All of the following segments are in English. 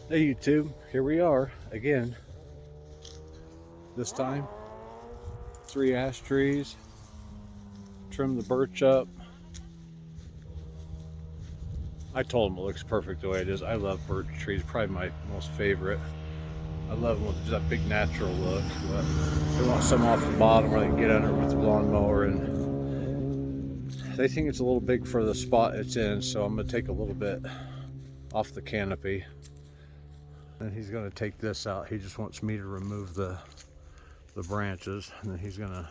Hey YouTube, here we are again. This time, 3 ash trees. Trim the birch up. I told him it looks perfect the way it is. I love birch trees, probably my most favorite. I love them with that big natural look, but they want some off the bottom where they can get under it with the lawnmower, and they think it's a little big for the spot it's in, so I'm gonna take a little bit off the canopy. And he's gonna take this out. He just wants me to remove the branches, and then he's gonna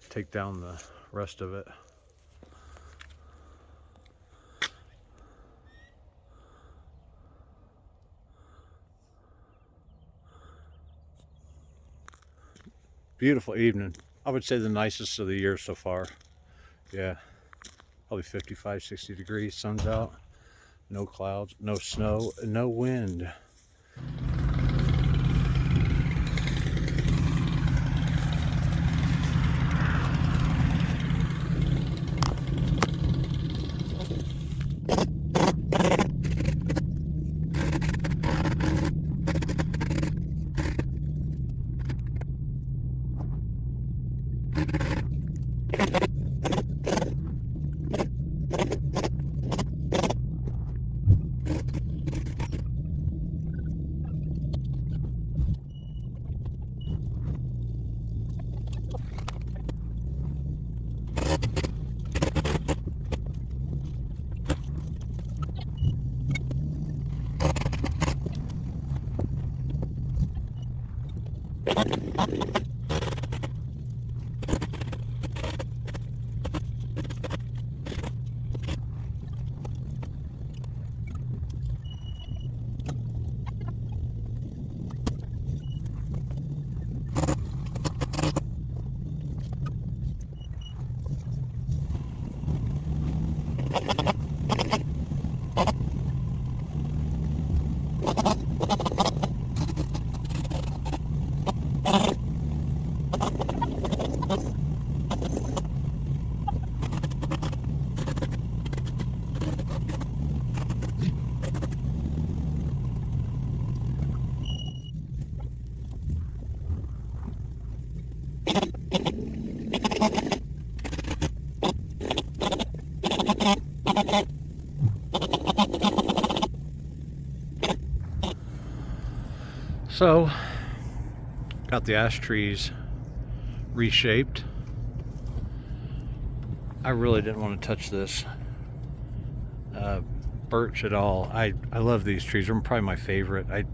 take down the rest of it. Beautiful evening. I would say the nicest of the year so far. Yeah, probably 55, 60 degrees, sun's out, no clouds, no snow, no wind. So, got the ash trees reshaped. I really didn't want to touch this birch at all. I love these trees. They're probably my favorite. It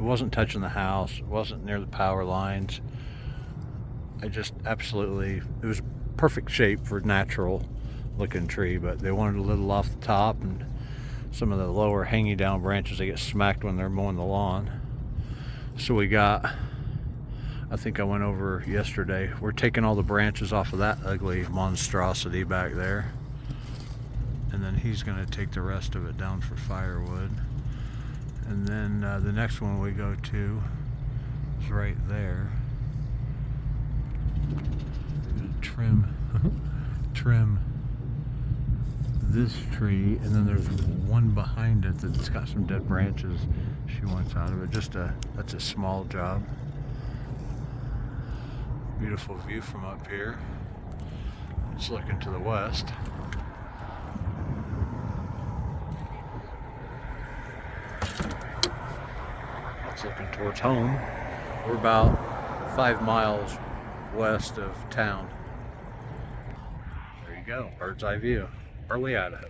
wasn't touching the house. It wasn't near the power lines. I just absolutely, it was perfect shape for natural looking tree, but they wanted a little off the top, and some of the lower hanging down branches, they get smacked when they're mowing the lawn. So we got, I think I went over yesterday, we're taking all the branches off of that ugly monstrosity back there, and then he's going to take the rest of it down for firewood. And then the next one we go to is right there. Trim this tree, and then there's one behind it that's got some dead branches she wants out of it. That's a small job. Beautiful view from up here. It's looking to the west. It's looking towards home. We're about 5 miles west of town. There you go, bird's eye view. Burley, Idaho.